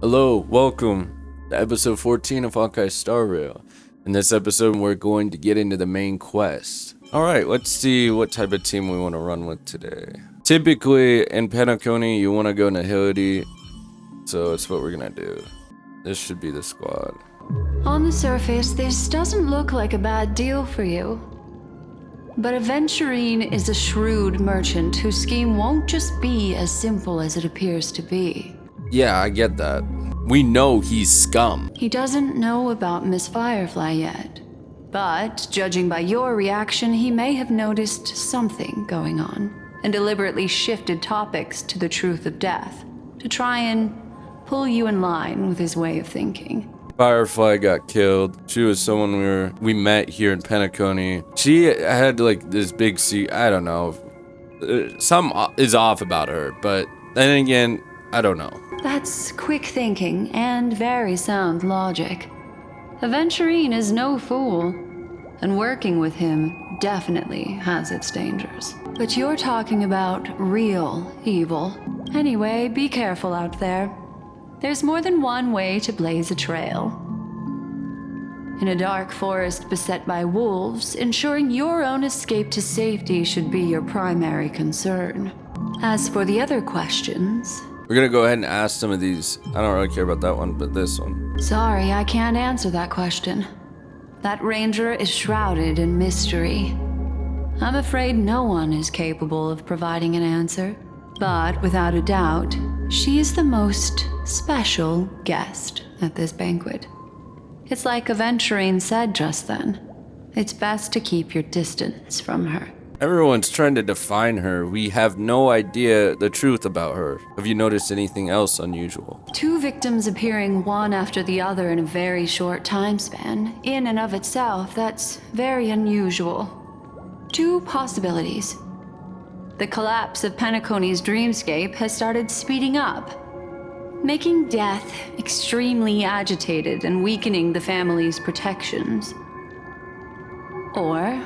Hello, welcome to episode 14 of Honkai Star Rail. In this episode, we're going to get into the main quest. Alright, let's see what type of team we want to run with today. Typically, in Penacony, you want to go Nihility, so that's what we're going to do. This should be the squad. On the surface, this doesn't look like a bad deal for you. But AVENTURINE is a shrewd merchant whose scheme won't just be as simple as it appears to be. Yeah, I get that. We know he's scum. He doesn't know about Miss Firefly yet. But, judging by your reaction, he may have noticed something going on, and deliberately shifted topics to the truth of death, to try and pull you in line with his way of thinking. Firefly got killed. She was someone we met here in Penacony. She had like this big I don't know. Something is off about her, but then again, I don't know. That's quick thinking and very sound logic. AVENTURINE is no fool, and working with him definitely has its dangers. But you're talking about real evil. Anyway, be careful out there. There's more than one way to blaze a trail. In a dark forest beset by wolves, ensuring your own escape to safety should be your primary concern. As for the other questions... We're gonna go ahead and ask some of these. I don't really care about that one, but this one. Sorry, I can't answer that question. That ranger is shrouded in mystery. I'm afraid no one is capable of providing an answer. But without a doubt, she is the most special guest at this banquet. It's like AVENTURINE said just then. It's best to keep your distance from her. Everyone's trying to define her. We have no idea the truth about her. Have you noticed anything else unusual? 2 victims appearing one after the other in a very short time span. In and of itself, that's very unusual. 2 possibilities. The collapse of Penacony's dreamscape has started speeding up, making death extremely agitated and weakening the family's protections. Or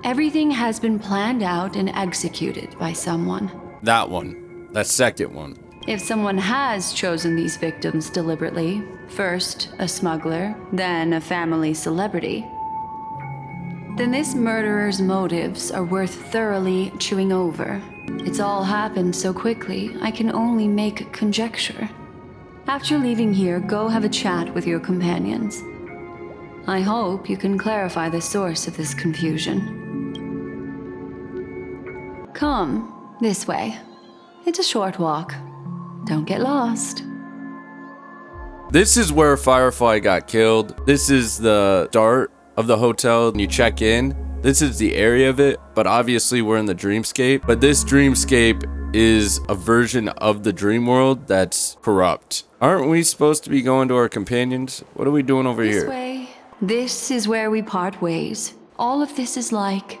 everything has been planned out and executed by someone. That one. That second one. If someone has chosen these victims deliberately, first a smuggler, then a family celebrity, then this murderer's motives are worth thoroughly chewing over. It's all happened so quickly, I can only make conjecture. After leaving here, go have a chat with your companions. I hope you can clarify the source of this confusion. Come, this way. It's a short walk. Don't get lost. This is where Firefly got killed. This is the start of the hotel, and you check in. This is the area of it, but obviously we're in the dreamscape. But this dreamscape is a version of the dream world that's corrupt. Aren't we supposed to be going to our companions? What are we doing over here? This way. This is where we part ways. All of this is like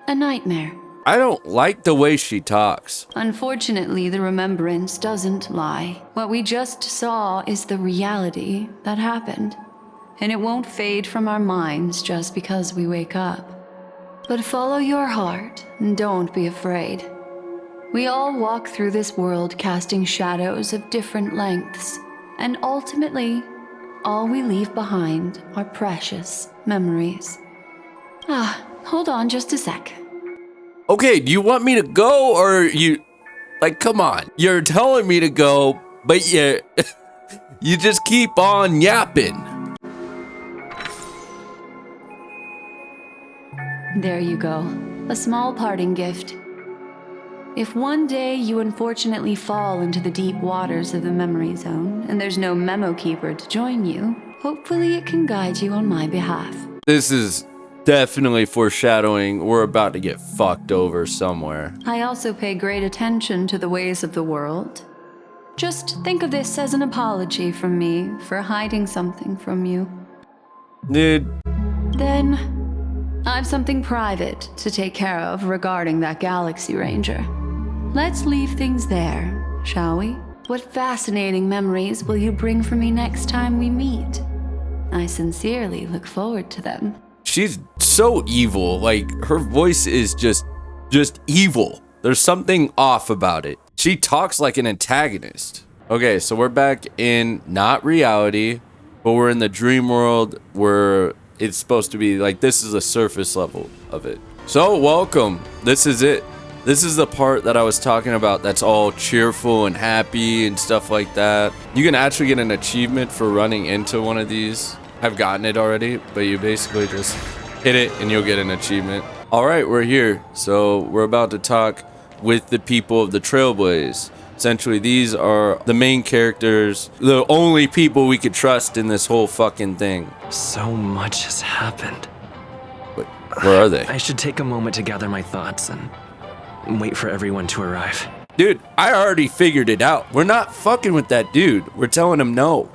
a nightmare. I don't like the way she talks. Unfortunately, the remembrance doesn't lie. What we just saw is the reality that happened. And it won't fade from our minds just because we wake up. But follow your heart and don't be afraid. We all walk through this world casting shadows of different lengths. And ultimately, all we leave behind are precious memories. Hold on just a sec. Okay, do you want me to go, or you... Like, come on. You're telling me to go, but you just keep on yapping. There you go. A small parting gift. If one day you unfortunately fall into the deep waters of the memory zone, and there's no memo keeper to join you, hopefully it can guide you on my behalf. This is definitely foreshadowing we're about to get fucked over somewhere. I also pay great attention to the ways of the world. Just think of this as an apology from me for hiding something from you. Dude. Then, I've something private to take care of regarding that Galaxy Ranger. Let's leave things there, shall we? What fascinating memories will you bring for me next time we meet? I sincerely look forward to them. She's so evil. Like, her voice is just evil. There's something off about it. She talks like an antagonist. Okay, so we're back in not reality, but we're in the dream world where it's supposed to be like this is the surface level of it. So welcome. This is it. This is the part that I was talking about that's all cheerful and happy and stuff like that. You can actually get an achievement for running into one of these. I've gotten it already, but you basically just hit it and you'll get an achievement. All right, we're here. So we're about to talk with the people of the Trailblaze. Essentially, these are the main characters, the only people we could trust in this whole fucking thing. So much has happened. But where are they? I should take a moment to gather my thoughts and wait for everyone to arrive. Dude, I already figured it out. We're not fucking with that dude. We're telling him no.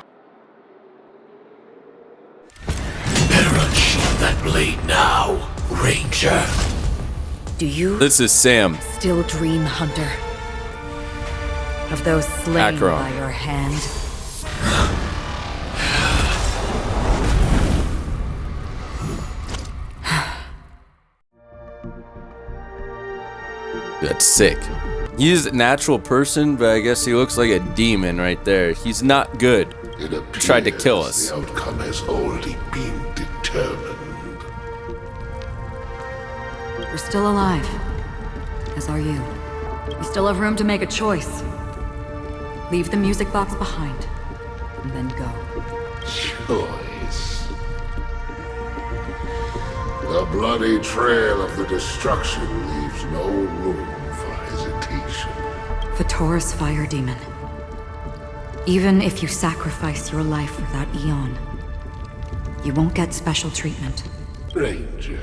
Better unsheath that blade now, Ranger. Do you This is Sam. still dream, Hunter? Of those slain Akron. by your hand? That's sick. He's a natural person, but I guess he looks like a demon right there. He's not good. It appears Tried to kill us. The outcome has already been determined. You're still alive. As are you. You still have room to make a choice. Leave the music box behind, and then go. Choice. The bloody trail of the destruction leaves no room for hesitation. Vatora's fire demon. Even if you sacrifice your life for that eon, you won't get special treatment. Ranger,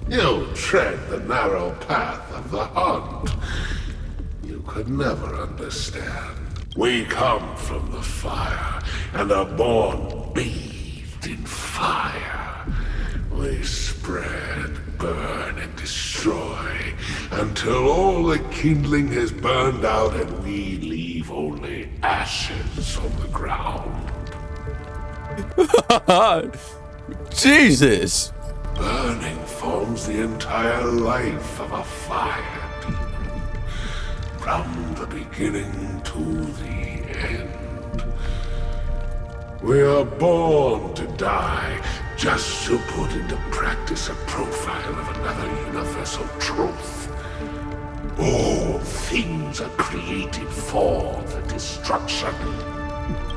you tread the narrow path of the hunt. You could never understand. We come from the fire and are born bathed in fire. We spread, burn, and destroy until all the kindling has burned out and we leave only ashes on the ground. Jesus. Burning forms the entire life of a fire demon, from the beginning to the end. We are born to die just to put into practice a profile of another universal truth. All things are created for the destruction.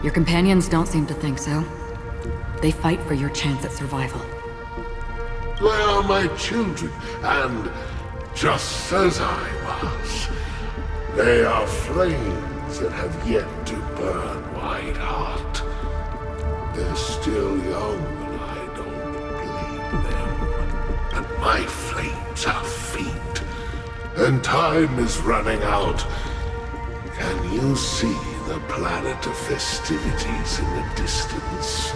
Your companions don't seem to think so. They fight for your chance at survival. They are my children, and just as I was, they are flames that have yet to burn white hot. They're still young, and I don't blame them. And my flames are faint, and time is running out. Can you see the planet of festivities in the distance?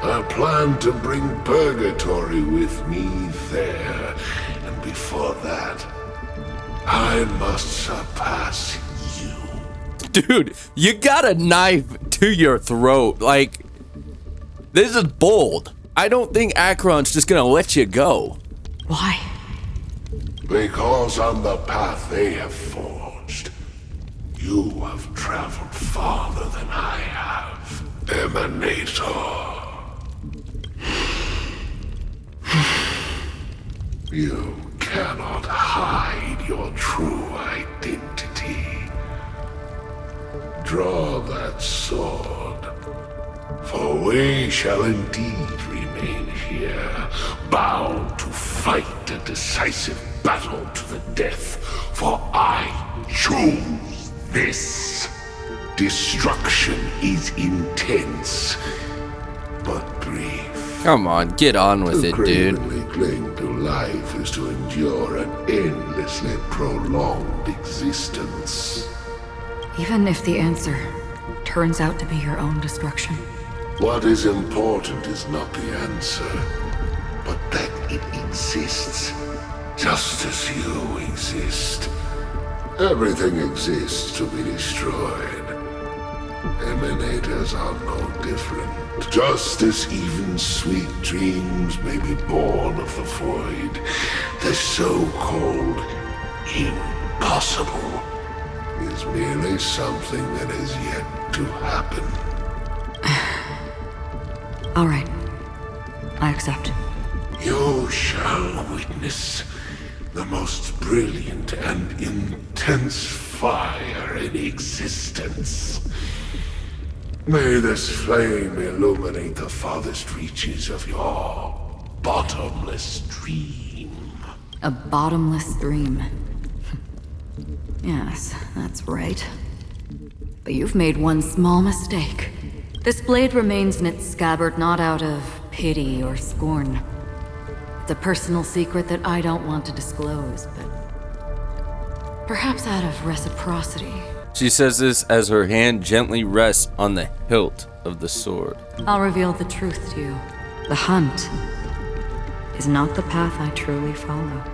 I plan to bring Purgatory with me there, and before that, I must surpass you. Dude, you got a knife to your throat. Like, this is bold. I don't think Akron's just gonna let you go. Why? Because on the path they have forged, you have traveled farther than I have. Emanator. You cannot hide your true identity. Draw that sword, for we shall indeed remain here, bound to fight a decisive battle to the death, for I choose this. Destruction is intense, but brief. Come on, get on with To it, dude. cravenly cling to life is to endure an endlessly prolonged existence. Even if the answer turns out to be your own destruction. What is important is not the answer, but that it exists, just as you exist. Everything exists to be destroyed. Emanators are no different. Just as even sweet dreams may be born of the void, the so-called impossible is is merely something that is yet to happen. All right. I accept. You shall witness the most brilliant and intense fire in existence. May this flame illuminate the farthest reaches of your bottomless dream. A bottomless dream. Yes, that's right. But you've made one small mistake. This blade remains in its scabbard not out of pity or scorn. It's a personal secret that I don't want to disclose, but perhaps out of reciprocity. She says this as her hand gently rests on the hilt of the sword. I'll reveal the truth to you. The hunt is not the path I truly follow.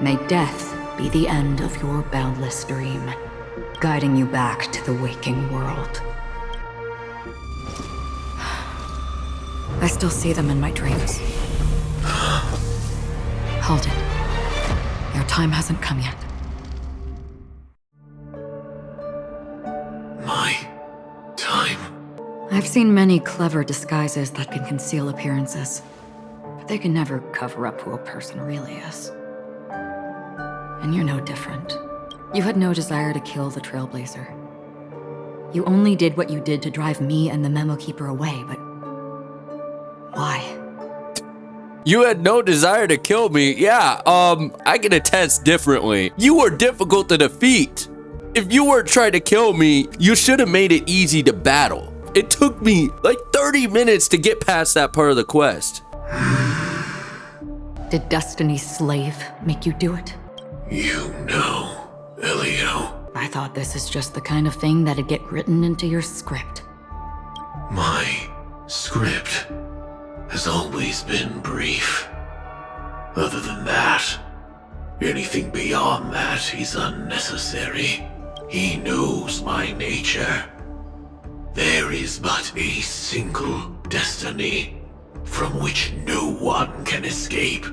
May death be the end of your boundless dream, guiding you back to the waking world. I still see them in my dreams. Hold it. Your time hasn't come yet. My time? I've seen many clever disguises that can conceal appearances, but they can never cover up who a person really is. And you're no different. You had no desire to kill the Trailblazer. You only did what you did to drive me and the Memo Keeper away, but why? You had no desire to kill me. Yeah, I can attest differently. You were difficult to defeat. If you were trying to kill me, you should have made it easy to battle. It took me like 30 minutes to get past that part of the quest. Did Destiny's slave make you do it? You know, Elio. I thought this is just the kind of thing that'd get written into your script. My script has always been brief. Other than that, anything beyond that is unnecessary. He knows my nature. There is but a single destiny from which no one can escape.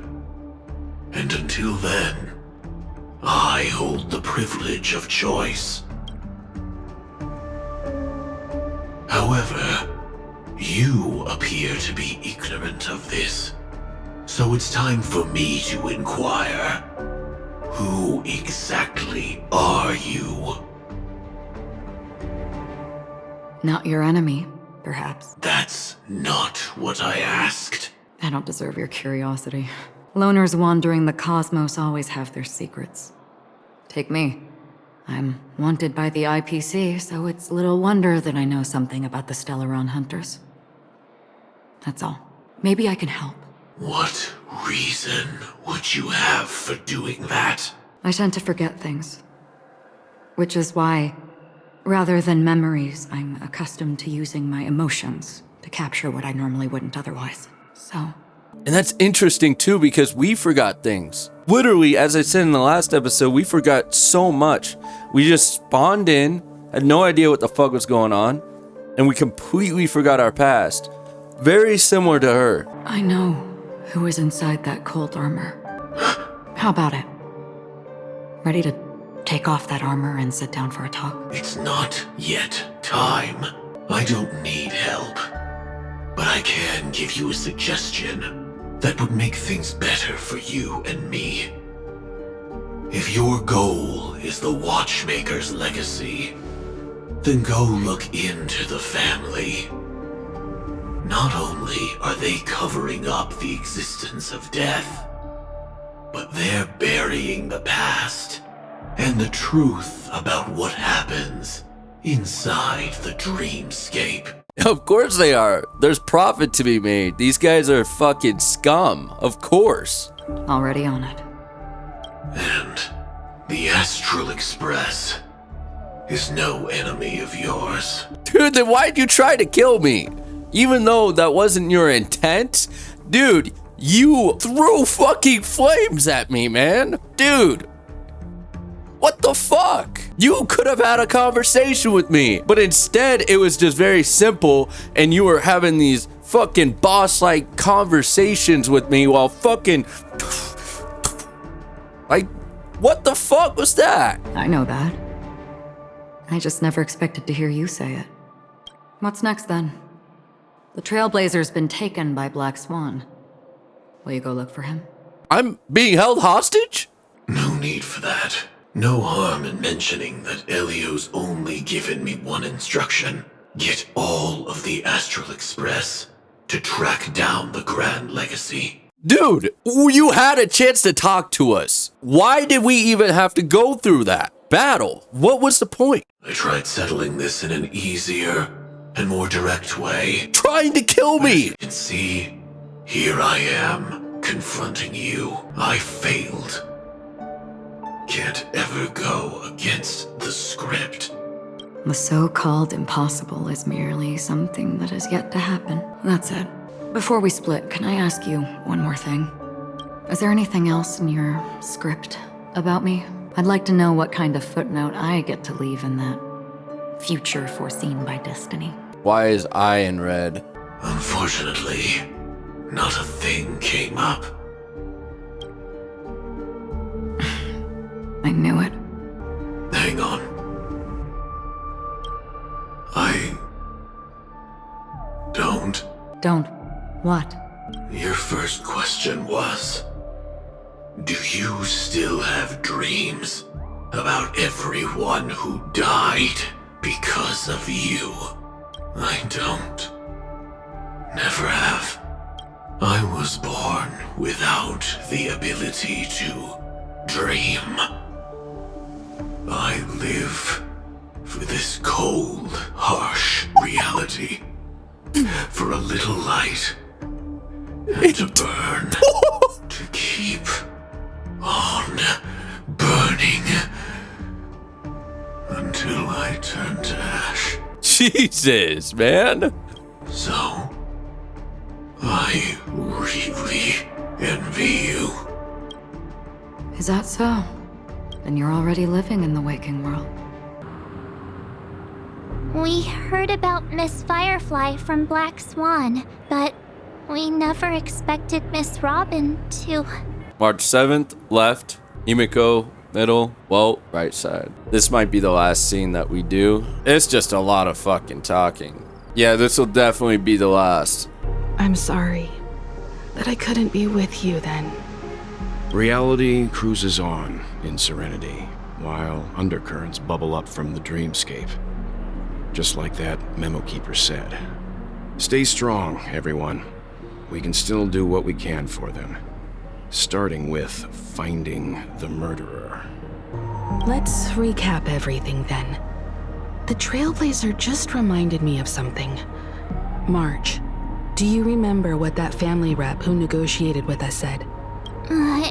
And until then, I hold the privilege of choice. However, you appear to be ignorant of this, so it's time for me to inquire. Who exactly are you? Not your enemy, perhaps. That's not what I asked. I don't deserve your curiosity. Loners wandering the cosmos always have their secrets. Take me. I'm wanted by the IPC, so it's little wonder that I know something about the Stellaron hunters. That's all. Maybe I can help. What reason would you have for doing that? I tend to forget things. Which is why, rather than memories, I'm accustomed to using my emotions to capture what I normally wouldn't otherwise. So... And that's interesting too, because we forgot things. Literally, as I said in the last episode, we forgot so much. We just spawned in, had no idea what the fuck was going on, and we completely forgot our past. Very similar to her. I know who is inside that cold armor. How about it? Ready to take off that armor and sit down for a talk? It's not yet time. I don't need help. But I can give you a suggestion that would make things better for you and me. If your goal is the Watchmaker's legacy, then go look into the family. Not only are they covering up the existence of death, but they're burying the past and the truth about what happens inside the dreamscape. Of course they are. There's profit to be made. These guys are fucking scum. Of course. Already on it. And the Astral Express is no enemy of yours. Dude, then why'd you try to kill me? Even though that wasn't your intent? Dude, you threw fucking flames at me, man. Dude. What the fuck? You could have had a conversation with me, but instead it was just very simple and you were having these fucking boss-like conversations with me while fucking Like, what the fuck was that? I know that. I just never expected to hear you say it. What's next then? The Trailblazer's been taken by Black Swan. Will you go look for him? I'm being held hostage? No need for that. No harm in mentioning that Elio's only given me one instruction. Get all of the Astral Express to track down the Grand Legacy. Dude, you had a chance to talk to us. Why did we even have to go through that battle? What was the point? I tried settling this in an easier and more direct way. Trying to kill me. As you can see, here I am, confronting you. I failed. Can't ever go against the script. The so-called impossible is merely something that has yet to happen. That's it. Before we split, can I ask you one more thing? Is there anything else in your script about me? I'd like to know what kind of footnote I get to leave in that future foreseen by destiny. Why is I in red? Unfortunately, not a thing came up. I knew it. Hang on. I don't. Don't. What? Your first question was, do you still have dreams about everyone who died because of you? I don't. Never have. I was born without the ability to dream. I live for this cold, harsh reality. For a little light. And to burn. To keep on burning. Until I turn to ash. Jesus, man. So, I really envy you. Is that so? Then you're already living in the waking world. We heard about Miss Firefly from Black Swan, but we never expected Miss Robin to... March 7th, left. Himiko, middle. Well, right side. This might be the last scene that we do. It's just a lot of fucking talking. Yeah, this will definitely be the last. I'm sorry that I couldn't be with you then. Reality cruises on in serenity, while undercurrents bubble up from the dreamscape. Just like that memo keeper said. Stay strong, everyone. We can still do what we can for them. Starting with finding the murderer. Let's recap everything then. The Trailblazer just reminded me of something. March, do you remember what that family rep who negotiated with us said?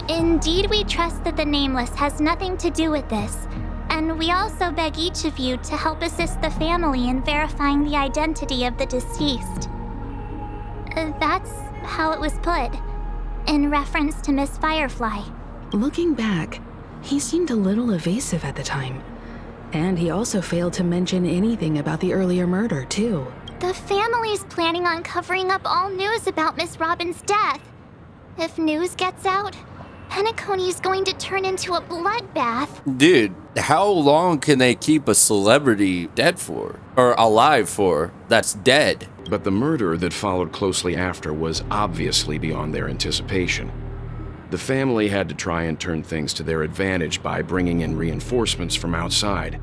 Indeed, we trust that the Nameless has nothing to do with this. And we also beg each of you to help assist the family in verifying the identity of the deceased. That's how it was put, in reference to Miss Firefly. Looking back, he seemed a little evasive at the time. And he also failed to mention anything about the earlier murder, too. The family's planning on covering up all news about Miss Robin's death. If news gets out, Penacony's going to turn into a bloodbath. Dude, how long can they keep a celebrity dead for? Or alive for? That's dead. But the murder that followed closely after was obviously beyond their anticipation. The family had to try and turn things to their advantage by bringing in reinforcements from outside.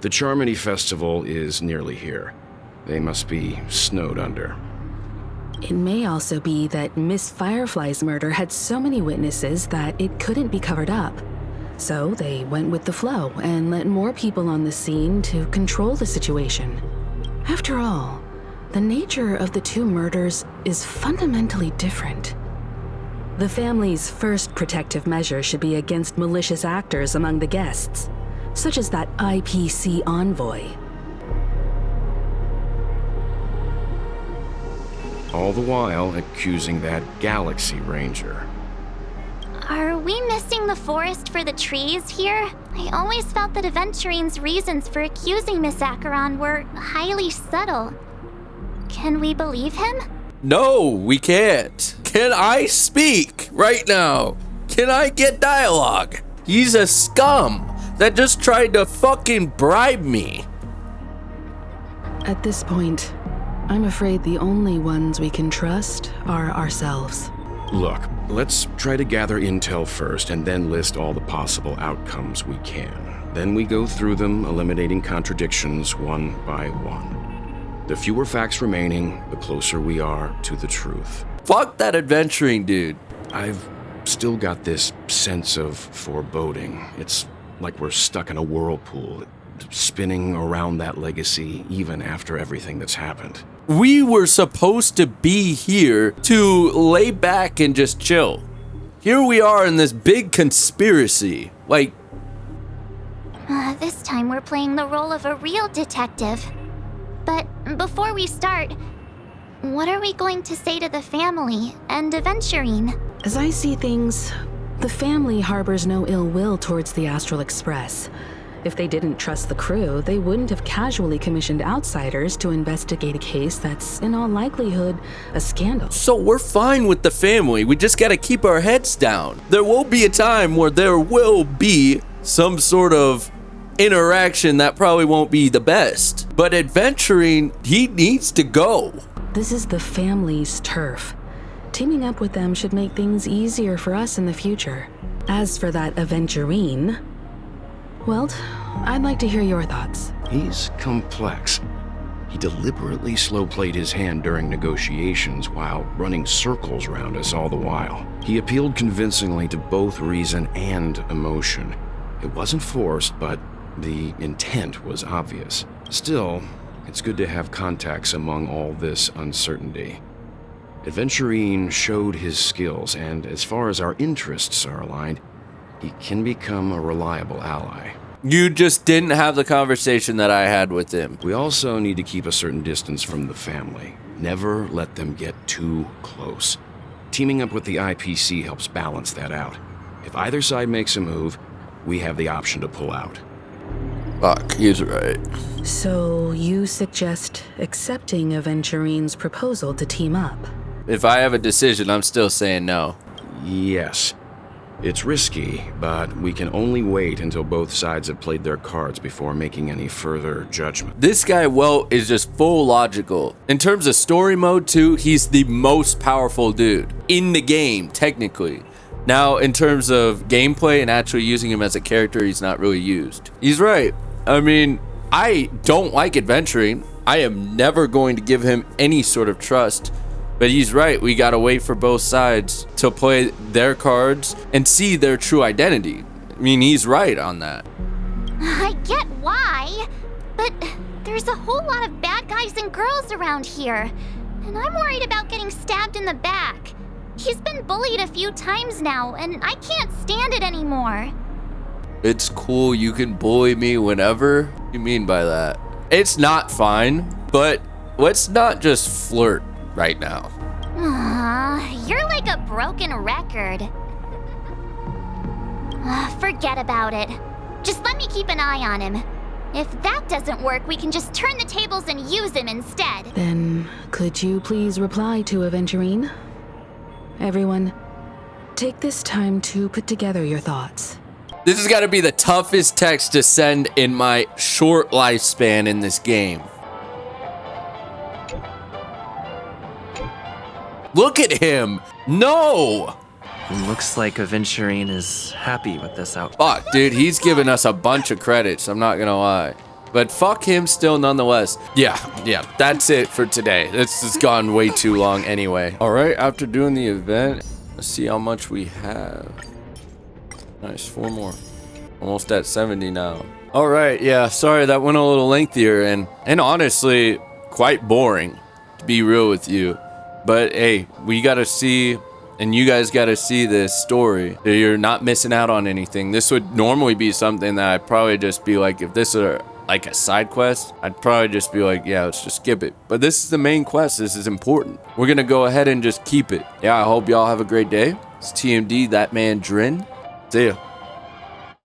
The Charmony Festival is nearly here. They must be snowed under. It may also be that Miss Firefly's murder had so many witnesses that it couldn't be covered up. So they went with the flow and let more people on the scene to control the situation. After all, the nature of the two murders is fundamentally different. The family's first protective measure should be against malicious actors among the guests, such as that IPC envoy. All the while accusing that Galaxy Ranger. Are we missing the forest for the trees here? I always felt that Aventurine's reasons for accusing Miss Acheron were highly subtle. Can we believe him? No, we can't. Can I speak right now? Can I get dialogue? He's a scum that just tried to fucking bribe me. At this point, I'm afraid the only ones we can trust are ourselves. Look, let's try to gather intel first and then list all the possible outcomes we can. Then we go through them, eliminating contradictions one by one. The fewer facts remaining, the closer we are to the truth. Fuck that adventuring dude. I've still got this sense of foreboding. It's like we're stuck in a whirlpool, spinning around that legacy even after everything that's happened. We were supposed to be here to lay back and just chill. Here we are in this big conspiracy. Like, This time we're playing the role of a real detective. But before we start, what are we going to say to the family and AVENTURINE? As I see things, the family harbors no ill will towards the Astral Express. If they didn't trust the crew, they wouldn't have casually commissioned outsiders to investigate a case that's, in all likelihood, a scandal. so we're fine with the family. We just gotta keep our heads down. There will be a time where there will be some sort of interaction that probably won't be the best. But adventuring, he needs to go. This is the family's turf. Teaming up with them should make things easier for us in the future. As for that AVENTURINE, well, I'd like to hear your thoughts. He's complex. He deliberately slow-played his hand during negotiations while running circles around us all the while. He appealed convincingly to both reason and emotion. It wasn't forced, but the intent was obvious. Still, it's good to have contacts among all this uncertainty. AVENTURINE showed his skills, and as far as our interests are aligned, he can become a reliable ally. You just didn't have the conversation that I had with him. We also need to keep a certain distance from the family. Never let them get too close. Teaming up with the IPC helps balance that out. If either side makes a move, we have the option to pull out. Fuck, he's right. So you suggest accepting AVENTURINE's proposal to team up? If I have a decision, I'm still saying no. Yes. It's risky, but we can only wait until both sides have played their cards before making any further judgment. This guy, Welt, is just full logical. In terms of story mode, too, he's the most powerful dude in the game, technically. Now, in terms of gameplay and actually using him as a character, he's not really used. He's right. I mean, I don't like adventuring. I am never going to give him any sort of trust. But he's right, we gotta wait for both sides to play their cards and see their true identity. I mean, he's right on that. I get why, but there's a whole lot of bad guys and girls around here, and I'm worried about getting stabbed in the back. He's been bullied a few times now, and I can't stand it anymore. It's cool, you can bully me whenever. What do you mean by that? It's not fine, but let's not just flirt right now. You're like a broken record. Forget about it. Just let me keep an eye on him. If that doesn't work, we can just turn the tables and use him instead. Then, could you please reply to AVENTURINE? Everyone, take this time to put together your thoughts. This has gotta be the toughest text to send in my short lifespan in this game. Look at him! No! Looks like AVENTURINE is happy with this outfit. Fuck, dude, he's giving us a bunch of credits, I'm not gonna lie. But fuck him still nonetheless. Yeah, that's it for today. This has gone way too long anyway. All right, after doing the event, let's see how much we have. Nice, 4 more. Almost at 70 now. All right, yeah, sorry, that went a little lengthier and honestly, quite boring, to be real with you. But hey, we gotta see, and you guys gotta see this story. You're not missing out on anything. This would normally be something that I'd probably just be like, if this were like a side quest, I'd probably just be like, yeah, let's just skip it. But this is the main quest, this is important. We're gonna go ahead and just keep it. Yeah, I hope y'all have a great day. It's TMD, Thatmandrin. See ya.